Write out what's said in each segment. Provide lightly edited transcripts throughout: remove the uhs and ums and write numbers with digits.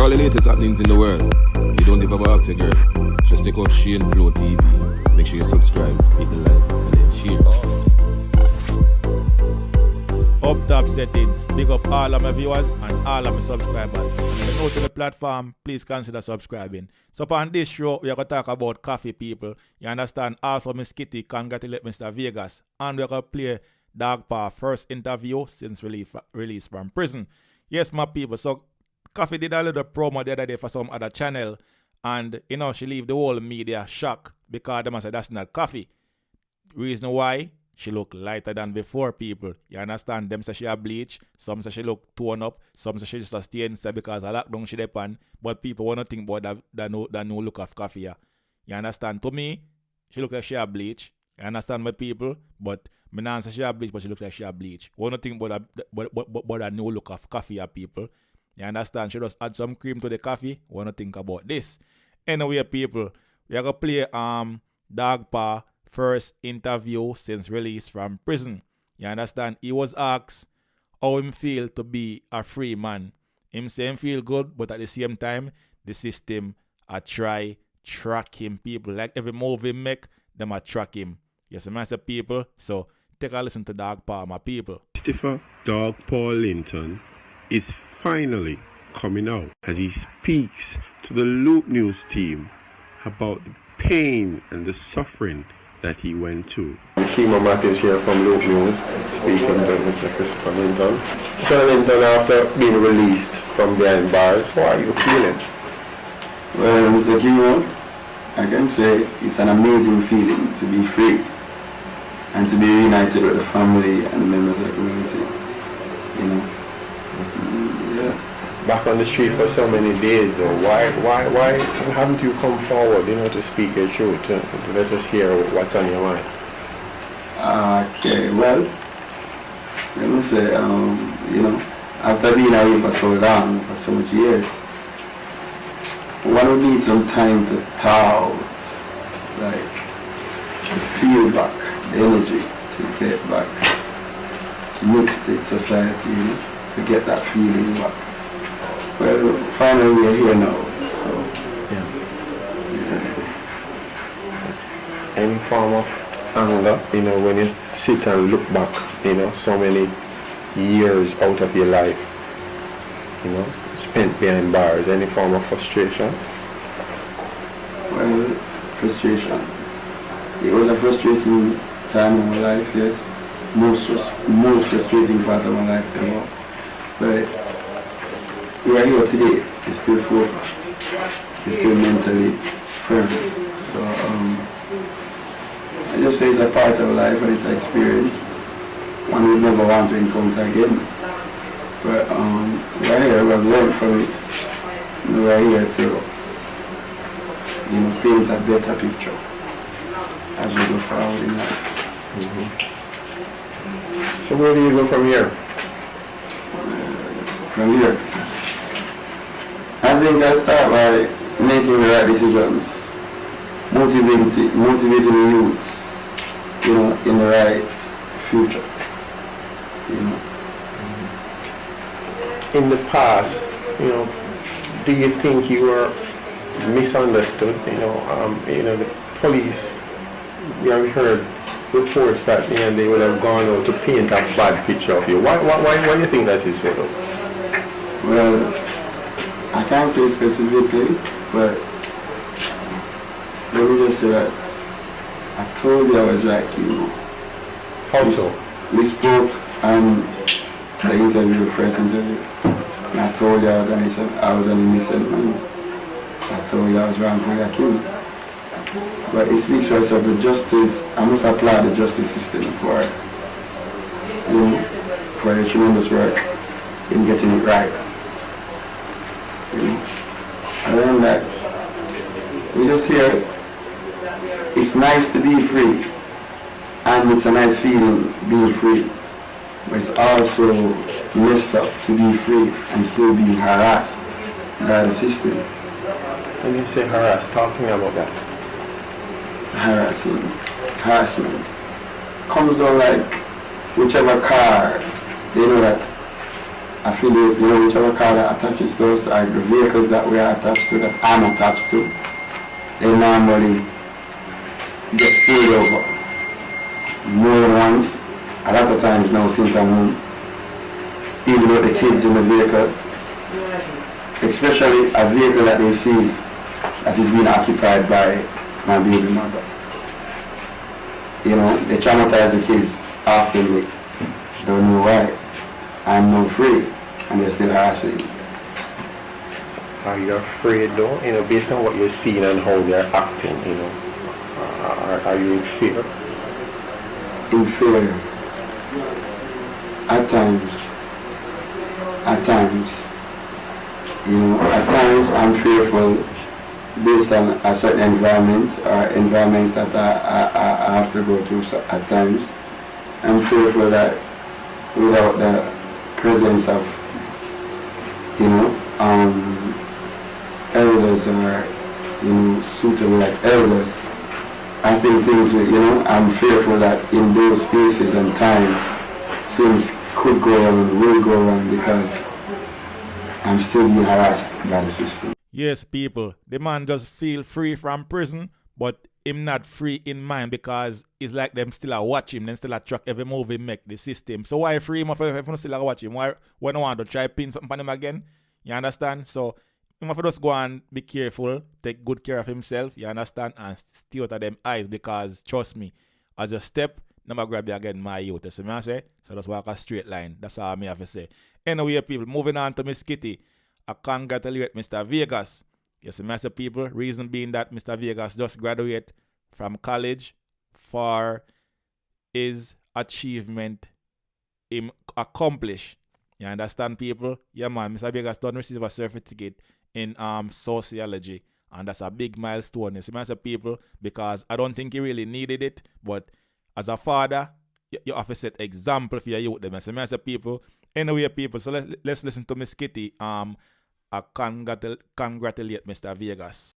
all the latest happenings in the world, you don't give a box, girl. Just take out Shane Flow TV. Make sure you subscribe, hit the like, and then share. Up top settings, big up all of my viewers and all of my subscribers. And if you're new to the platform, please consider subscribing. So on this show, we are going to talk about coffee, people. You understand? Also, Miss Kitty congratulate Mr. Vegas. And we're going to play Dog Paw first interview since release from prison. Yes, my people. So Koffee did a little promo the other day for some other channel. And, you know, she leave the whole media shocked because them said that's not Koffee. Reason why? She look lighter than before, people. You understand? Them say she a bleach. Some say she look torn up. Some say she just a stay inside because I lockdown she depend. But people want to think about that new look of Koffee. Yeah. You understand? To me, she look like she a bleach. You understand my people? But me not say she a bleach, but she look like she a bleach. Want to think about that new look of Koffee, people. You understand? She just add some cream to the coffee. Want to think about this. Anyway, people, we are going to play Dog Paw first interview since release from prison. You understand? He was asked how him feel to be a free man. Him say him feel good, but at the same time, the system try track him, people. Like every move he make, them track him. Yes, I say people. So take a listen to Dog Paw, my people. Christopher Dog Paw Linton is finally coming out as he speaks to the Loop News team about the pain and the suffering that he went to. Kimo Matthews here from Loop News, speaking to Mr. Christopher Linton. Mr. Linton, after being released from behind bars, how are you feeling? Well, Mr. Kimo, I can say it's an amazing feeling to be free and to be reunited with the family and members of the community. You know? Yeah. Back on the street for so many days though, why haven't you come forward, you know, to speak your truth, to let us hear what's on your mind? Okay, well, let me say, you know, after being away for so long, for so much years, one would need some time to thaw out, like, to feel back the energy, to get back to mixed state society, you know, to get that feeling back. Well, finally we are here now, so yeah. Any form of anger, you know, when you sit and look back, you know, so many years out of your life, you know, spent behind bars, any form of frustration? Well, frustration. It was a frustrating time of my life, yes. Most frustrating part of my life, you know. But we are here today, it's still focused, it's still mentally firm. So I just say it's a part of life and it's an experience one would never want to encounter again. But we are here, we have learned from it. And we are here to, you know, paint a better picture as we go forward in life. Mm-hmm. So where do you go from here? From here, I think I'll start by making the right decisions, motivating the youths, you know, in the right future, you know. In the past, you know, do you think you were misunderstood? You know, the police, we have heard reports that, you know, they would have gone out to paint a bad picture of you. Why do you think that is so? Well, I can't say specifically, but let me just say that I told you I was like you. How so? We spoke on the interview, the first interview, and I told you I was an innocent man. I told you I was wrongfully accused. But it speaks for itself. The justice, I must apply the justice system for, you know, for the tremendous work in getting it right. You know, other than that, we just hear it's nice to be free, and it's a nice feeling being free, but it's also messed up to be free and still being harassed by the system. When you say harassed, talk to me about that. Harassment comes down like whichever car, they know that affiliates, whichever car that attaches to us, or the vehicles that we are attached to, that I'm attached to, they normally get pulled over more than once. A lot of times now since I'm home, even with the kids in the vehicle, especially a vehicle that they seize that is being occupied by my baby mother. They traumatize the kids often. They don't know why. I'm not free, and they're still harassing. Are you afraid though? Based on what you're seeing and how they're acting, are you in fear? In fear. At times. At times I'm fearful based on a certain environment or environments that I have to go through at times. I'm fearful that without the presence of, elders or, suitable like elders, I think things, I'm fearful that in those spaces and times, things could go wrong and will go wrong because I'm still being harassed by the system. Yes, people, the man just feel free from prison, but him not free in mind because it's like them still a watch him, them still a track every move he make, the system. So why free him if you still a watch him? Why no want to try pin something on him again? You understand? So him have to just go and be careful, take good care of himself, you understand, and stay out of them eyes because trust me, as you step, never grab you again, my youth. You see me I say? So just walk a straight line. That's all I have to say. Anyway, people, moving on to Miss Kitty. I congratulate Mr. Vegas. Yes, Mr. people, reason being that Mr. Vegas just graduated from college for his achievement him accomplished. You understand, people? Yeah, man, Mr. Vegas done receive a certificate in sociology, and that's a big milestone. You see, Mr. people, because I don't think he really needed it, but as a father, you have to set example for your youth. You see, Mr. people. Anyway, people, so let's listen to Miss Kitty. I congratulate Mr. Vegas.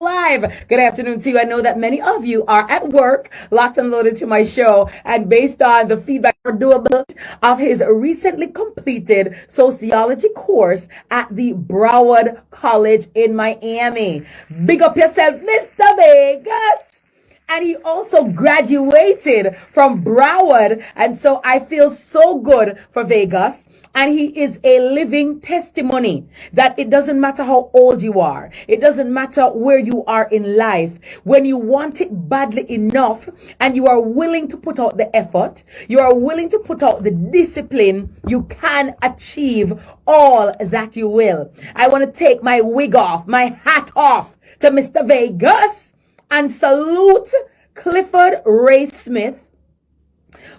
Live. Good afternoon to you. I know that many of you are at work, locked and loaded to my show, and based on the feedback or doable of his recently completed sociology course at the Broward College in Miami. Big up yourself, Mr. Vegas. And he also graduated from Broward. And so I feel so good for Vegas. And he is a living testimony that it doesn't matter how old you are. It doesn't matter where you are in life. When you want it badly enough and you are willing to put out the effort, you are willing to put out the discipline, you can achieve all that you will. I want to take my wig off, my hat off to Mr. Vegas. And salute Clifford Ray Smith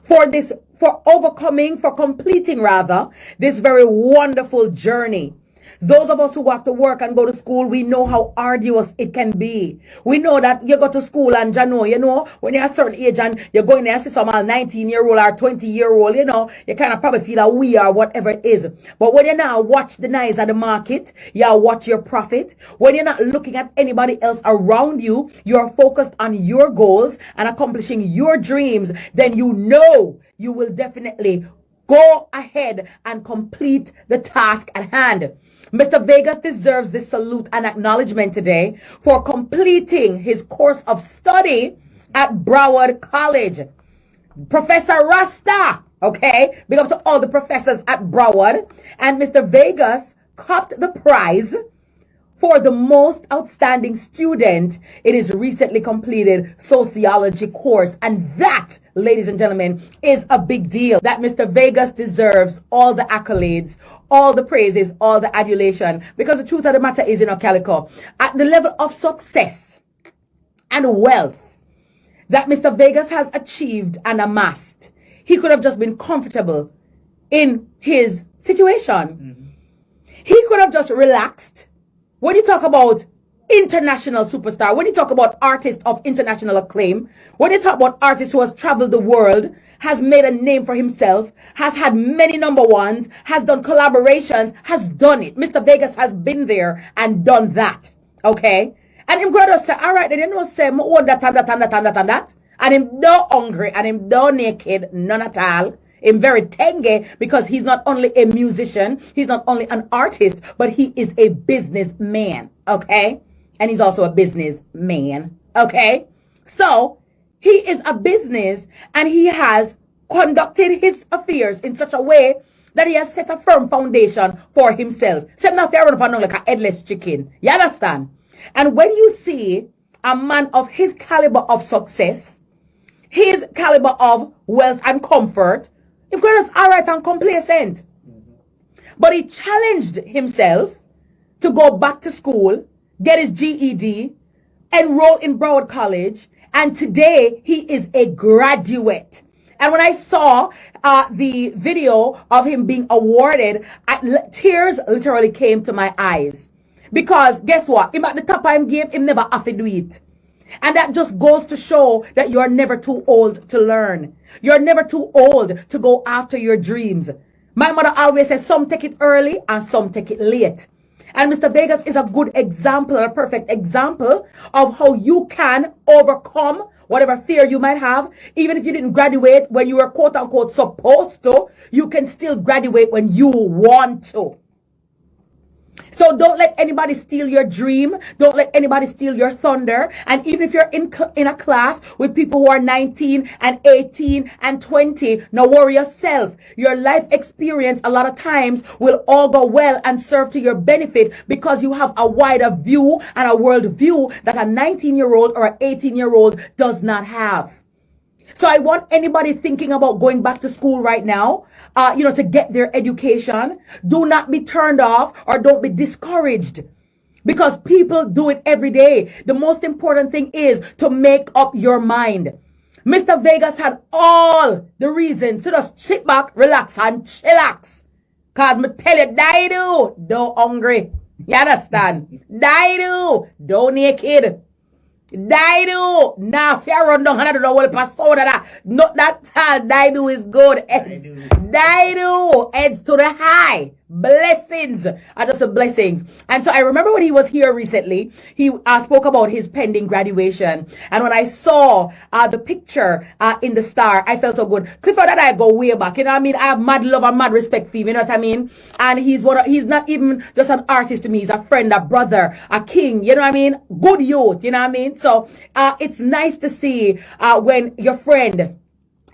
for completing this very wonderful journey. Those of us who have to work and go to school, we know how arduous it can be. We know that you go to school and when you're a certain age and you're going there and see some 19-year-old or 20-year-old, you kind of probably feel a we or whatever it is. But when you now watch the noise of the market, you watch your profit. When you're not looking at anybody else around you, you're focused on your goals and accomplishing your dreams, then you will definitely go ahead and complete the task at hand. Mr. Vegas deserves this salute and acknowledgement today for completing his course of study at Broward College. Professor Rasta, okay? Big up to all the professors at Broward. And Mr. Vegas copped the prize for the most outstanding student in his recently completed sociology course. And that, ladies and gentlemen, is a big deal. That Mr. Vegas deserves all the accolades, all the praises, all the adulation. Because the truth of the matter is, Calico, at the level of success and wealth that Mr. Vegas has achieved and amassed, he could have just been comfortable in his situation. He could have just relaxed. When you talk about international superstar, when you talk about artists of international acclaim, when you talk about artists who has traveled the world, has made a name for himself, has had many number ones, has done collaborations, has done it. Mr. Vegas has been there and done that. Okay? And him going to say, all right, then you know, say, I want that and that and that and that and that. And him no hungry and him no naked, none at all. him very tenge because he's not only a musician, he's not only an artist, but he is a businessman, okay? And he's also a businessman, okay? So he is a business and he has conducted his affairs in such a way that he has set a firm foundation for himself. Set not fair run up like a headless chicken. You understand? And when you see a man of his caliber of success, his caliber of wealth and comfort, he's just all right and complacent. But he challenged himself to go back to school, get his GED, enroll in Broward College, and today he is a graduate. And when I saw the video of him being awarded, tears literally came to my eyes. Because guess what? Him at the top of him game, him never have to do it. And that just goes to show that you're never too old to learn. You're never too old to go after your dreams. My mother always says some take it early and some take it late. And Mr. Vegas is a good example, a perfect example of how you can overcome whatever fear you might have. Even if you didn't graduate when you were quote unquote supposed to, you can still graduate when you want to. So don't let anybody steal your dream. Don't let anybody steal your thunder. And even if you're in a class with people who are 19 and 18 and 20, now worry yourself. Your life experience a lot of times will all go well and serve to your benefit because you have a wider view and a world view that a 19-year-old or an 18-year-old does not have. So I want anybody thinking about going back to school right now, to get their education. Do not be turned off or don't be discouraged because people do it every day. The most important thing is to make up your mind. Mr. Vegas had all the reasons to just sit back, relax and chillax. Cause me tell you, die do, don't hungry. You understand? Die do, don't naked. Daidu, nah, fair run down, I don't know what pass out of that. Not that tall, Daidu is good. Daidu, heads to the high. Blessings are just the blessings. And so I remember when he was here recently, he spoke about his pending graduation. And when I saw the picture in the Star, I felt so good. Clifford and I go way back. You know what I mean? I have mad love and mad respect for him. You know what I mean? And he's not even just an artist to me. He's a friend, a brother, a king. You know what I mean? Good youth. You know what I mean? So it's nice to see when your friend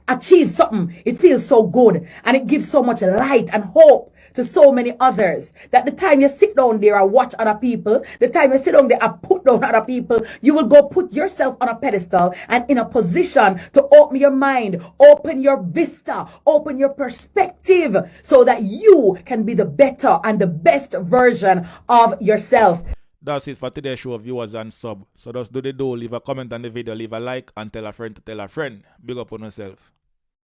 achieves something. It feels so good. And it gives so much light and hope to so many others, that the time you sit down there and watch other people, the time you sit down there and put down other people, you will go put yourself on a pedestal and in a position to open your mind, open your vista, open your perspective so that you can be the better and the best version of yourself. That's it for today's show, viewers and sub. So just do the do, leave a comment on the video, leave a like, and tell a friend to tell a friend. Big up on yourself.